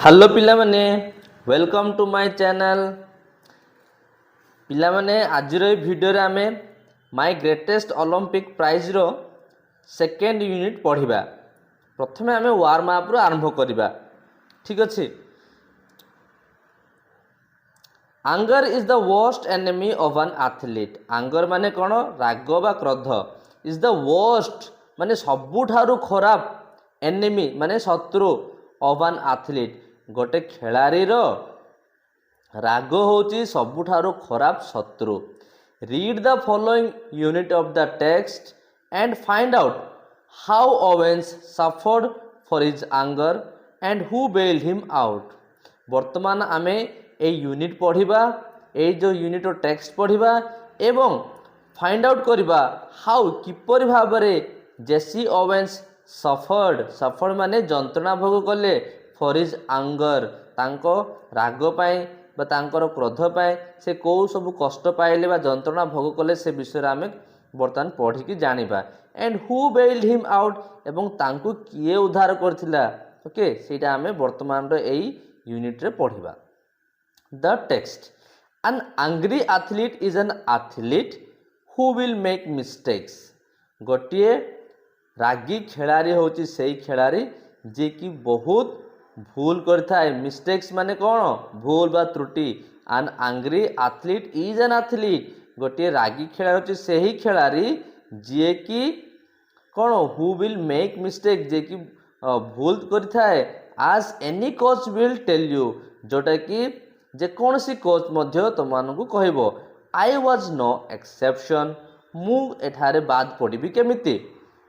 Hello पिला माने welcome to my channel. पिला माने आज भिडियो रे आमे माय ग्रेटेस्ट ओलंपिक प्राइज रो सेकेंड यूनिट पढ़िबा। प्रथमे आमे वार्म अप रो आरंभ करिबा। ठीक अछि। आंगर is the worst enemy of an athlete. आंगर माने कोन? राग बा क्रोध। इज द वर्स्ट माने सबुठारु खराब, एनिमी माने शत्रु, ऑफ एन एथलीट गोटे खेलाड़ी रो राग होची सबुठारु खराब शत्रु। Read the following unit of the text and find out how Owens suffered for his आंगर एंड हु बेल्ड हिम आउट। वर्तमान आमे ए यूनिट पढ़िबा, ए जो यूनिट रो टेक्स्ट पढ़िबा एवं फाइंड आउट करिबा हाउ किपरि भाबरे जेसी ओवेन्स सफर्ड माने जंत्रणा भोग कले फॉर हिज आंगर तांको राग पाए बा तांकर क्रोध पाए से को सब कष्ट पाइले बा जंत्रणा भोग कले से विषय आमे बर्तमान पढ़ी की जानिबा। एंड हु बेल्ड हिम आउट एवं तांको किए उद्धार करथिला। ओके सेटा आमे वर्तमान रो एई यूनिट रे पढ़िबा। The text an angry athlete is an athlete who will make mistakes. गोटिए रागी खिलाड़ी होची सेई खिलाड़ी जे कि बहुत भूल करथाय। मिस्टेक्स माने कौन? भूल बा त्रुटि। An angry athlete is an athlete गोटे रागी खेला होची सेही खिलाड़ी जे कि कौन? हु विल मेक मिस्टेक जे कि भूल करथाय। As any coach will tell you जोटा कि जे कौन सी कोच मध्य तुमको कहबो। आई वाज नो एक्सेप्शन मु एठारे बाद पड़िबी केमिति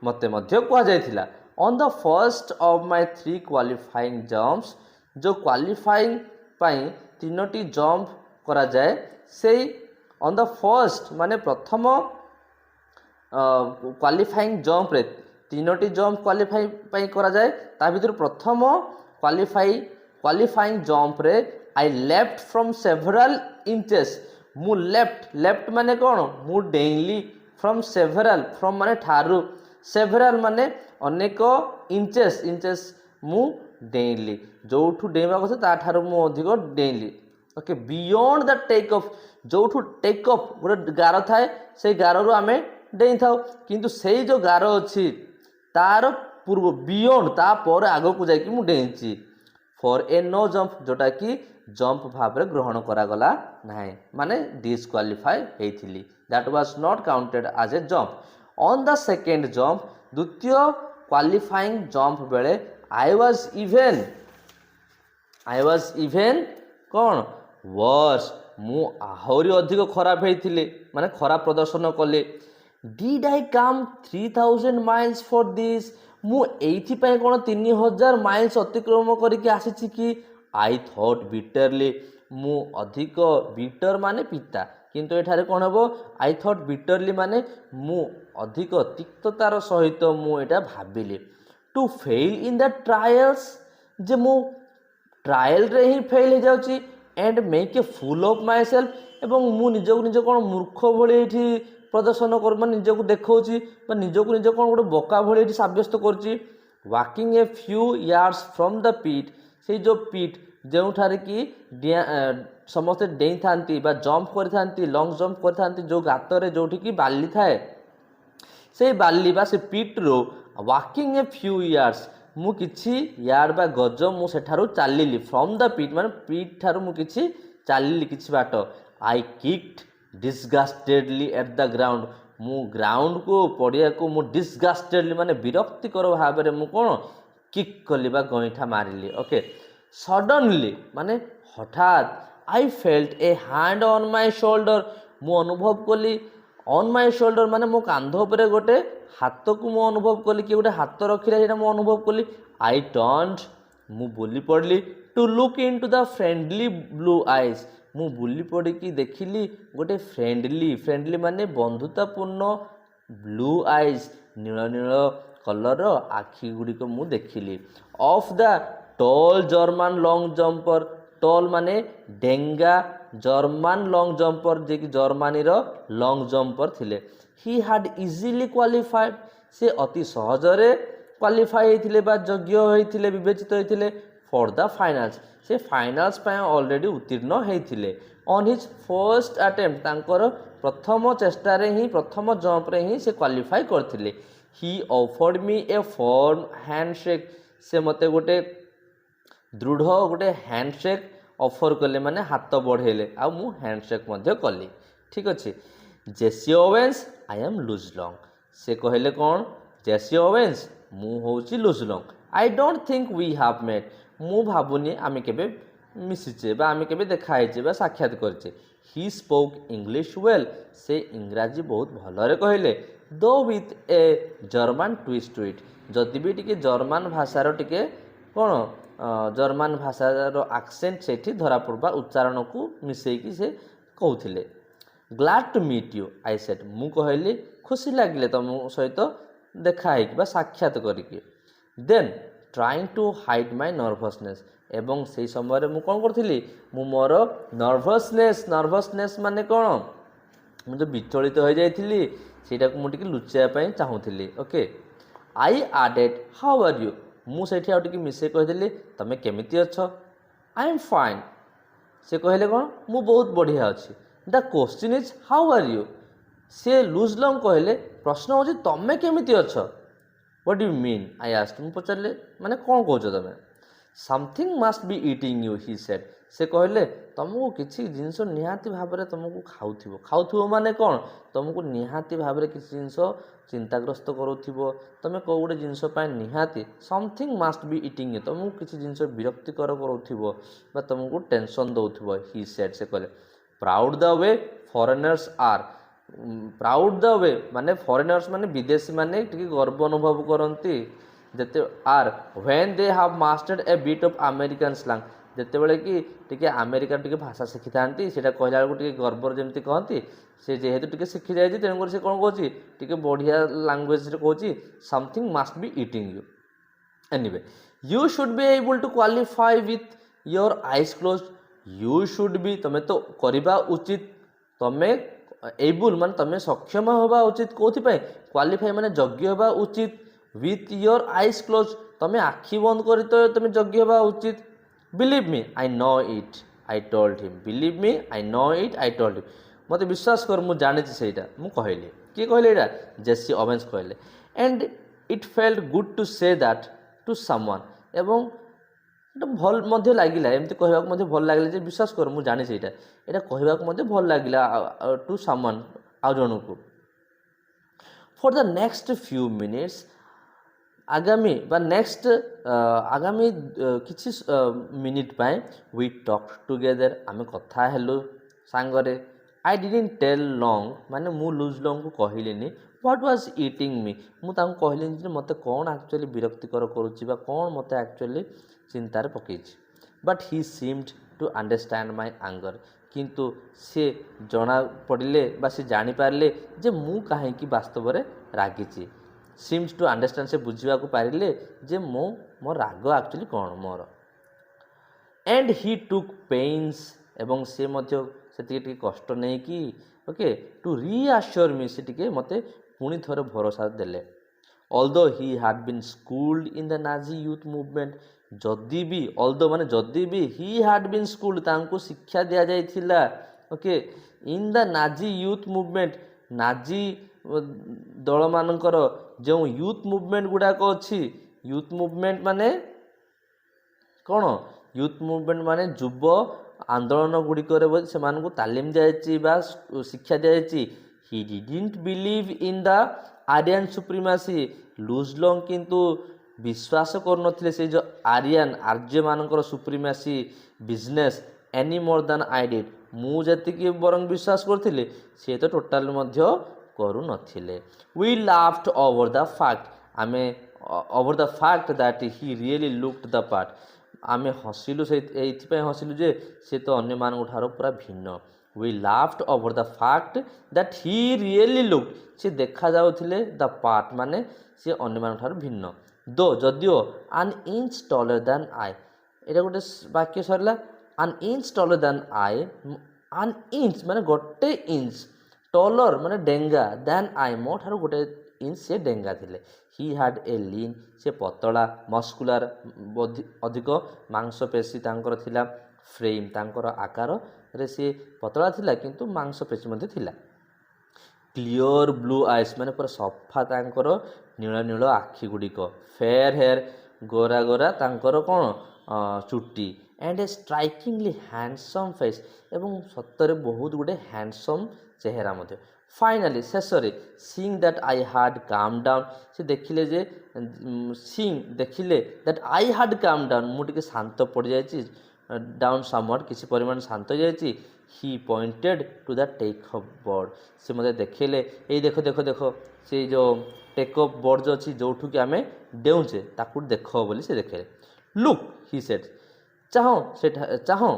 मते मध्य कह जायथिला। On the first of my 3 qualifying jumps जो क्वालिफाइंग पाई तीनोटी जंप करा जाए से ऑन द फर्स्ट माने प्रथम क्वालिफाइंग जंप रे तीनोटी जंप क्वालिफाई पाई करा जाए ता भीतर प्रथम क्वालिफाइंग जंप रे I left from several inches मु लेफ्ट माने कौन? मु डेइली फ्रॉम सेवरल फ्रॉम माने ठारू सेवरल माने अनेक इंचेस मु डेइली जोठू डेइबा कथा ता ठारू मु अधिक डेइली। Okay beyond the take off जोठू टेक ऑफ गोटे गार थाए से गार रु आमे डेई थाउ किंतु सेई जो गार अछि तार पूर्व बियॉन्ड ता पर आगो को जाई कि मु डेइची। फॉर ए नो जंप जोटा कि जंप भाव रे ग्रहण करा गला नाही माने डिस्क्वालिफाई हेथिली that was not counted as a jump. On the second jump द्वितीय क्वालिफाइंग जंप बेले आई वाज इवेन कौन? वर्स मु आहरी अधिक खराब हेथिले माने खराब प्रदर्शन कले। Did I come 3000 miles for this मु एथि पय कोन 3000 माइल्स अतिक्रम करके आसीछि कि। आई थॉट बिटरली मु अधिक बिटर माने पिता किंतु एठारे कौन हबो? आई थॉट बिटरली माने मु अधिक तिक्ततार सहित मु एटा भाबिली। To fail in the trials जे मु ट्रायल रे ही फेल हो जाउची and make a fool of myself एवं मु निजको निज कोन मूर्ख भली एठी प्रदर्शन कर माने निजको देखौची बा निजको निज कोन गोटे बोका भली एठी साब्यस्त करची। Walking a few yards from the pit से जो पिट जोठारे कि समस्ते डेई थांती बा जंप करि थांती लॉन्ग जंप करि थांती जो गातरे जोठी कि बाली थाए से बाली बा से पिट रो वॉकिंग ए फ्यू यार्ड्स मु किछि यार्ड बा गज मु सेठारु चालिली फ्रॉम द पिट माने पिट ठारु मु किछि चालिली किछि बाट। आई किक्ड डिसगस्टेडली एट द ग्राउंड मु ग्राउंड को पड़िया को मु डिसगस्टेडली माने विरक्तिकर भाव रे मु कोन किक कली बा गइठा मारिली। ओके सडनली माने हठात I felt A hand on my shoulder मु अनुभव कली ऑन माय शोल्डर माने मो कांध उपरे गोटे हाथ को मु अनुभव कली कि गोटे हाथ रखिला सेटा मु अनुभव कली। आई टर्न्ड मु बुली पड़ली to look into the friendly blue eyes मु बुली पड़ी कि देखिली गोटे फ्रेंडली माने बंधुतापूर्ण ब्लू आईज नील नील कलर आखि गुड़ी को मु देखिली। Of the tall German long jumper tall माने डेंगा जर्मन लॉन्ग जंपर जे कि जर्मनी रो लॉन्ग जंपर थिले। ही हैड इजीली क्वालिफाइड से अति सहजरे क्वालिफाई होइथिले बा योग्य होइथिले विवेचित होइथिले फॉर द फाइनाल्स से फाइनाल्स ऑलरेडी उत्तीर्ण होते ऑन हिज फर्स्ट अटेम्प्ट तांकर प्रथम चेष्टा ही प्रथम जंप्रे ही से क्वालिफाई करथिले ही ऑफर्ड मी ए फॉर्म हैंडशेक से मते गोटे दृढ़ गोटे हैंडशेक ऑफर कले माने हाथ बढ़ेले आ मु हैंडशेक मध्य कली ठीक अच्छे जेसी ओवेन्स आई एम लुजलंग से कहले कौन जेसी ओवेन्स मु होची Luz Long I don't think we have met मु भाबुनी आमे केबे मिसिचे बा आमे केबे देखाइचे बा साक्षात करचे ही स्पोक इंग्लिश वेल से इंग्राजी बहुत भलरे कहले दो with a German twist to it जदि भी टिके जर्मन भाषार टिके कौन जर्मन भाषार आक्सेंट सेठी धरा पड़वा उच्चारण को मिसेकी से कहूथिले glad to meet you I said मु कहली खुशी लगिले तुम सहित देखाई बा साक्षात करिके then trying to hide my nervousness एवं से समय मु कौन करथिली मु मोर नर्भसनेस माने कौन मु जो विचलित हो जाइथिली सेटा को मु टिके लुचाया पई चाहूथिली okay I added how are you मु सेठी आ टिके मिसे कहदेली तमे केमिति अछ आई एम फाइन से कहले कौन मु बहुत बढ़िया अछि the question is how are you से लुजलंग कहले प्रश्न होची तमे केमिति अछ what do you mean I asked मु पचारले माने कौन कहछ तमे something must be eating you he said से कहले तुमको किसी जिनस निहाती भाव में तुमको खाऊ माने कौन तुमको निहाती भाव में किसी जिनस चिंताग्रस्त करूँ तुम कौ गोटे जिनस निहाती something must be eating you तुमको किसी जिनस विरक्तिकर करूँ तुमको टेंशन दौथिबो ही सेड से कहले proud the way foreigners are proud the way माने फॉरेनर्स माने विदेशी माने टिके गर्व अनुभव करती जेते are when they have mastered a bit of American slang जेते बेले कि टिके अमेरिका टिके भाषा शिखि थांती सेटा कहला बेलको टिके गर्वर जेमति कहती से जेहेतु टिके शिखि जायछि तेणुकर से कोन कहछि टिके बढ़िया लैंग्वेज रे कहछि something must be eating you anyway you should be able to qualify with your eyes close you should be तमे तो करिबा उचित तमे एबल मान तमे सक्षम होबा उचित कोथि पय क्वालिफाई माने योग्य होबा उचित विथ योर आईज क्लोज तमे आखि बंद करी तो तमे योग्य होबा उचित believe me I know it I told him believe me I know it I told him मते विश्वास कर मु जानि सेटा मु कहली कि कहले एटा जेसी ओवेन्स कहले and it felt good to say that to someone एवं भल मध्य लागिला एमती कहबाक मध्य भल लागिला जे विश्वास कर मु जानि सेटा एटा कहबाक मध्य भल लागिला टू समवन आ जनकु for the next few minutes आगामी बा नेक्स्ट आगामी किछि मिनिट पाए वी टॉक टुगेदर आमे कथा हेलु सांगरे आई डिडंट टेल लॉन्ग माने मु लूज लॉन्ग को कहलिनी व्हाट वाज ईटिंग मी मु तांको कहलिनी जे मते कोन एक्चुअली विरक्तिकर करूची बा कोन मते एक्चुअली चिंतार पकेछि but he seemed to understand my anger किंतु से जना पड़िले बा से जानि पारले जे मु काहे कि वास्तव रे रागिछि सीम्स टू अंडरस्टैंड से बुझा को पारे जे मो राग एक्चुअली कौन more and he took pens एवं से मध्य से कष्ट नहीं कि ओके टू रीआश्योर मी से टिके मते पुणी थोड़े भरोसा देले although he had been schooled in the Nazi youth movement जदि भी ऑल्दो माने जदि भी ही हैड बीन स्कूल्ड तांको शिक्षा दिया जाइथिला okay in the Nazi youth movement Nazi दल मानकर जो यूथ मूवमेंट गुड़ाक अच्छी यूथ मूवमेंट माने कौन यूथ मूवमेंट माने युव आंदोलन गुड़िक से तालीम दिया शिक्षा दी he didn't believe in the Aryan supremacy Luz Long किंतु विश्वास कर से जो आर्यन आर्य मानकर supremacy business any more than I did मुझे बरंग विश्वास करथिले से तो टोटाल मध्य करू नथिले we laughed over the fact आमे over the fact that he really looked the part आमे हसिलु से एथि हसिलु जे से तो अन्य मान ठारो पूरा भिन्न we laughed over the fact that he really looked से देखा जाउथिले द पार्ट माने से अन्य मान ठारो भिन्न दो जदियो an inch taller than I एटा गोटे वाक्य सरला an inch taller than I an inch माने गोटे इंच टॉलर माने डेंगा देन आई मो ठारो गोटे इन से डेंगा थिले ही हैड ए लीन से पतला मस्कुलार अधिक मांसपेशी तांकर थिला फ्रेम तांकर आकार रे से पतला थिला किंतु मांसपेशी मध्ये थिला क्लियर ब्लू आइज माने पूरा सफा तांकर नील नील आखि गुड़िक फेयर हेयर गोरा गोरा तांकर कौन चुट्टी and A strikingly handsome face एवं सत्तरे बहुत गुडे हैंडसम चेहरा मध्य फाइनाली शेष सीइंग दैट आई हाड काम डाउन से देखिले जे सीइंग देखिले दैट आई हाड काम डाउन मुझे शांत पड़ जाए डाउन समवट किसी परिमाण शांत हो जाए he pointed to the take up board से मत देखले ये देखो देखो देखो से जो टेक अप बोर्ड जो अच्छी जो कि आम डेउचे ताकू देख बोली से देखे लुक ही सेड चाहो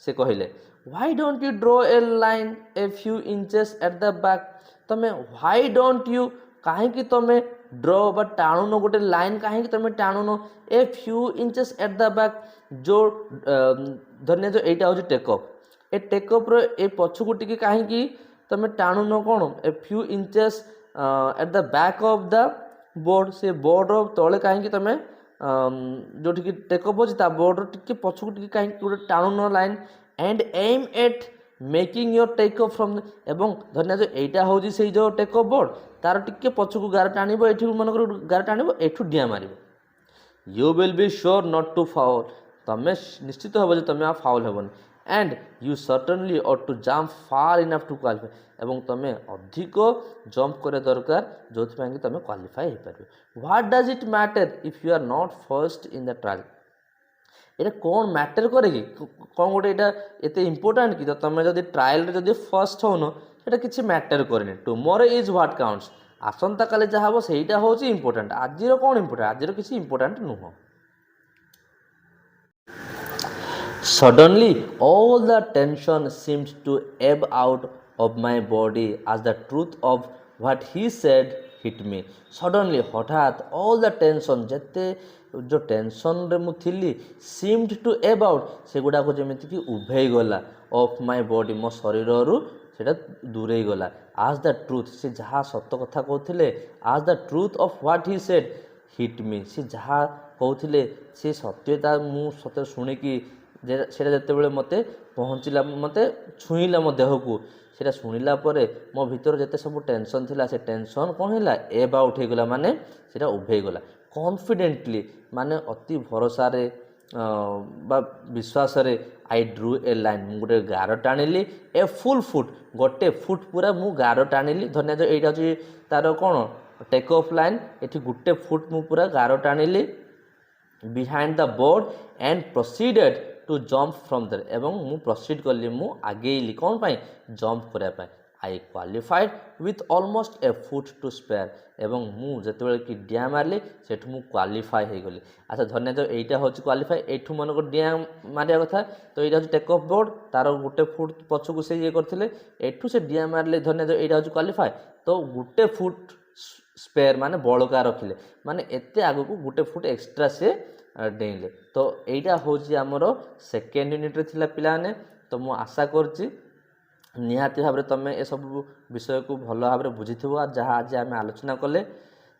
से कहले why don't you draw a line a few inches at the back तमें व्हाई डोंट यू कहीं तमें ड्रॉ बा टाणुन गोटे लाइन कहीं तमें टाणुन a few inches at the back जो धन्य जो यहाँ हूँ टेकअप ए टेकअप ए पछकू टिके कहीं तमें टाणुन कौन ए few inches at the back of the board से बोर्ड तले कहीं तमें जो टेकअप अच्छी बोर्ड टिके पछकू टिके कहीं गोटे टाणुन line and aim at making your take up from एवं धन्य जो यहाँ हूँ से जो टेकअप बोर्ड तार टिके पछकू गार टाणब ये मनकर गार टाणब एठू डिया मार you will be sure not to foul तमें निश्चित हे तुम आ फाउल हेबन and you certainly ought to jump far enough to qualify एवं तुम अधिक जम्प करे दरकार जो कि तुम क्वालिफाई हो पार what does it matter if you are not first in the trial ये कौन मैटर करे कि कौन गोटे यहाँ एत इम्पोर्टाट कि तुम जब ट्रायल जब फर्स्ट होन ये किसी मैटर करे टुमरो इज व्हाट काउंट्स आसंता काले जहाँ हम सहीटा हूँ इम्पोर्टाट आज कौन इम्पोर्टाट आज किसी इम्पोर्टाट नुह Suddenly, all the tension seemed to ebb out of my body as the truth of what he said hit me. Suddenly, हठात all the tension जत्ते जो टेंशन रे मु थिली seemed to ebb out से गुडा को जेमिति कि उभेई गला of my body मो शरीर रु सेटा दूरेई गला as the truth से जहाँ सत्य कथा कहथिले as the truth of what he said hit me से जहाँ कहथिले से सत्यता मु सत्य शुणी कि सेटा जिते मत पहुँचला मत छुईला मो देह को सेटा शुणिला मो भीतर जिते सब टेंशन थिला से टेंशन कौन है एबा उठेगला माने सेटा उभेगला कॉन्फिडेंटली माने अति भरोसा रे बा विश्वास रे आई ड्रू ए लाइन गोटे गार टाणिली ए फुल फुट गोटे फुट पूरा मु गार टाणिली धन्य जो यहाँ हूँ तार कौन टेक ऑफ लाइन ये गोटे फुट मु पूरा गार टाणिली behind the board and proceeded to jump from there एवं मु प्रोसीड कली मु आगेली कौन पाई जम्प करने I qualified with almost a foot to spare एवं मु जिते कि डिया मारे से मु क्वालिफाई हो गली अच्छा धन्य जो यहाँ हूँ क्वालिफाई एठू मन को डिया मारिया कथा तो यहाँ हूँ टेक ऑफ बोर्ड तार गोटे फुट पछकू से ये करते एठू से डिया मारे धन्य जो यहाँ हूँ क्वालिफाई तो गोटे फुट स्पेयर माने बड़का रखिले माने एते आगो को गोटे फुट एक्स्ट्रा से डेइले तो यहाँ हूँ आमर सेकेंड यूनिट रे थिला पिलाने तो मु आशा करछि निहाती भाव में तुम ये सब विषय को भल भाव में बुझी जहाँ आज आम आलोचना कले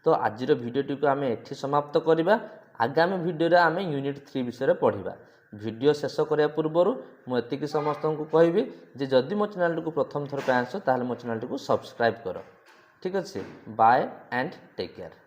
तो आज भिडियोटी को आम एठी समाप्त करवा आगामी भिडियो आम यूनिट 3 विषय पढ़ा भिडियो शेष करने पूर्व मुझे समस्त को कहबी जे जदि मो चैनल को प्रथम थर पे आस ताल मो चैनल को सब्सक्राइब कर ठीक अच्छे बाय एंड टेक केयर।